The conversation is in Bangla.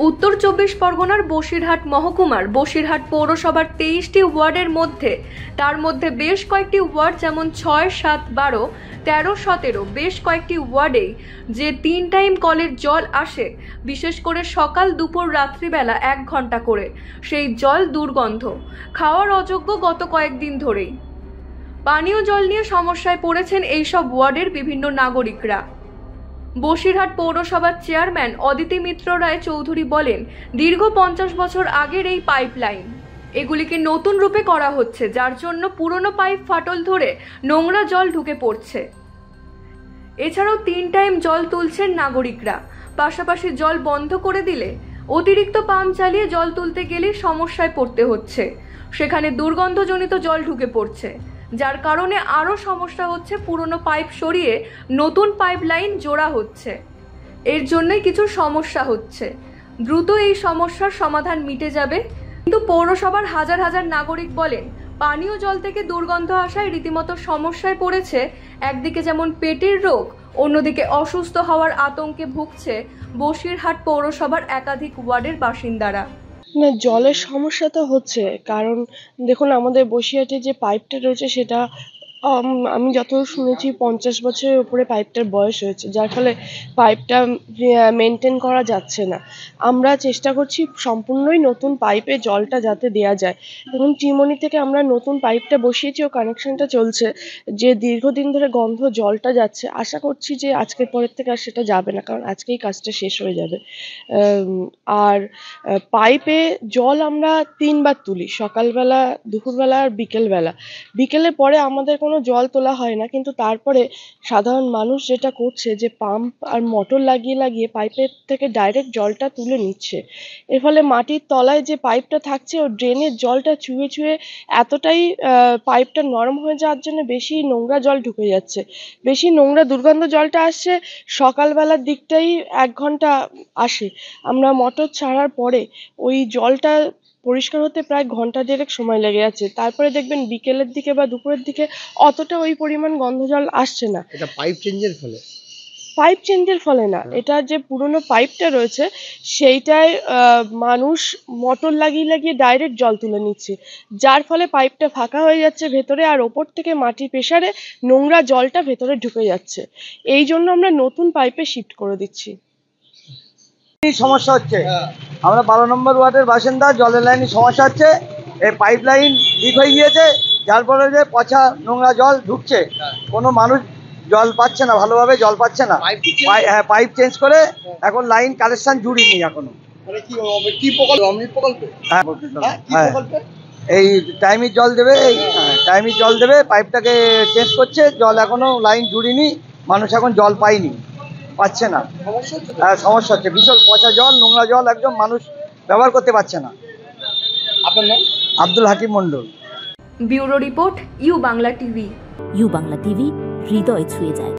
উত্তর ২৪ পরগনার বসিরহাট মহকুমার বসিরহাট পৌরসভার ২৩টি ওয়ার্ডের মধ্যে তার মধ্যে বেশ কয়েকটি ওয়ার্ড যেমন ৬, ৭, ১২, ১৩, ১৭ বেশ কয়েকটি ওয়ার্ডেই যে ৩ টাইম কলের জল আসে, বিশেষ করে সকাল, দুপুর, রাত্রিবেলা ১ ঘন্টা করে, সেই জল দুর্গন্ধ, খাওয়ার অযোগ্য গত কয়েকদিন ধরেই। পানীয় জল নিয়ে সমস্যায় পড়েছেন এইসব ওয়ার্ডের বিভিন্ন নাগরিকরা। বসিরহাট পৌরসভার চেয়ারম্যান অদিতি মিত্র রায় চৌধুরী বলেন, দীর্ঘ ৫০ বছর আগের এই পাইপলাইন, এগুলিকে নতুন রূপে করা হচ্ছে, যার জন্য পুরনো পাইপ ফাটল ধরে নোংরা জল ঢুকে পড়ছে। এছাড়াও ৩ টাইম জল তুলছেন নাগরিকরা, পাশাপাশি জল বন্ধ করে দিলে অতিরিক্ত পাম্প চালিয়ে জল তুলতে গেলে সমস্যায় পড়তে হচ্ছে, সেখানে দুর্গন্ধজনিত জল ঢুকে পড়ছে, যার কারণে আরও সমস্যা হচ্ছে। পুরনো পাইপ সরিয়ে নতুন পাইপ লাইন জোড়া হচ্ছে, এর জন্যই কিছু সমস্যা হচ্ছে। দ্রুত এই সমস্যার সমাধান মিটে যাবে। কিন্তু পৌরসভার হাজার হাজার নাগরিক বলেন, পানীয় জল থেকে দুর্গন্ধ আসায় রীতিমতো সমস্যায় পড়েছে। একদিকে যেমন পেটের রোগ, অন্যদিকে অসুস্থ হওয়ার আতঙ্কে ভুগছে বসিরহাট পৌরসভার একাধিক ওয়ার্ডের বাসিন্দারা। না, জলের সমস্যা তো হচ্ছে, কারণ দেখুন আমাদের বসিরহাটে যে পাইপটা রয়েছে সেটা আমি যতদূর শুনেছি ৫০ বছরের উপরে পাইপটার বয়স হয়েছে, যার ফলে পাইপটা মেনটেন করা যাচ্ছে না। আমরা চেষ্টা করছি সম্পূর্ণই নতুন পাইপে জলটা যাতে দেওয়া যায়। এবং টিমনি থেকে আমরা নতুন পাইপটা বসিয়েছি ও কানেকশনটা চলছে, যে দীর্ঘদিন ধরে গন্ধ জলটা যাচ্ছে। আশা করছি যে আজকের পরের থেকে আর সেটা যাবে না, কারণ আজকেই কাজটা শেষ হয়ে যাবে। আর পাইপে জল আমরা ৩ বার তুলি, সকালবেলা, দুপুরবেলা আর বিকেলবেলা। বিকেলের পরে আমাদের কোনো জল তোলা হয় না, কিন্তু তারপরে সাধারণ মানুষ যেটা করছে যে পাম্প আর মোটর লাগিয়ে লাগিয়ে পাইপের থেকে ডাইরেক্ট জলটা তুলে নিচ্ছে। এর ফলে মাটির তলায় যে পাইপটা থাকছে ও ড্রেনের জলটা চুয়ে চুয়ে এতটাই পাইপটা নরম হয়ে যাওয়ার জন্য বেশি নোংরা জল ঢুকে যাচ্ছে। বেশি নোংরা দুর্গন্ধ জলটা আসছে সকালবেলার দিকটাই ১ ঘন্টা আসে। আমরা মোটর ছাড়ার পরে ওই জলটা পরিষ্কার হতে প্রায় ঘন্টা দেড়েক সময় লেগে যাচ্ছে। তারপরে দেখবেন বিকেলের দিকে বা দুপুরের দিকে অতটা ওই পরিমাণ গন্ধ জল আসছে না। এটা পাইপ চেঞ্জের ফলে? পাইপ চেঞ্জের ফলে না, এটা যে পুরনো পাইপটা রয়েছে সেইটায় মানুষ মোটর লাগিয়ে লাগিয়ে ডাইরেক্ট জল তুলে নিচ্ছে, যার ফলে পাইপটা ফাঁকা হয়ে যাচ্ছে ভেতরে, আর ওপর থেকে মাটির প্রেসারে নোংরা জলটা ভেতরে ঢুকে যাচ্ছে। এই জন্য আমরা নতুন পাইপে শিফট করে দিচ্ছি। সমস্যা হচ্ছে, আমরা ১২ নম্বর ওয়ার্ডের বাসিন্দা, জলের লাইনের সমস্যা হচ্ছে। এই পাইপ লাইন লিক হয়ে গিয়েছে, যার ফলে যে পচা নোংরা জল ঢুকছে, কোনো মানুষ জল পাচ্ছে না, ভালোভাবে জল পাচ্ছে না। পাইপ চেঞ্জ করে এখন লাইন কানেকশন জুড়িনি এখনো। এই টাইমের জল দেবে, টাইমের জল দেবে, পাইপটাকে চেঞ্জ করছে, জল এখনো লাইন জুড়িনি, মানুষ এখন জল পাচ্ছে না। সমস্যা হচ্ছে, ভীষণ পচা জল, নোংরা জল, একদম মানুষ ব্যবহার করতে পারছে না। আপনার নাম? Abdul Hakim Mondal. Bureau report, U Bangla TV. U Bangla TV, হৃদয় ছুঁয়ে যায়।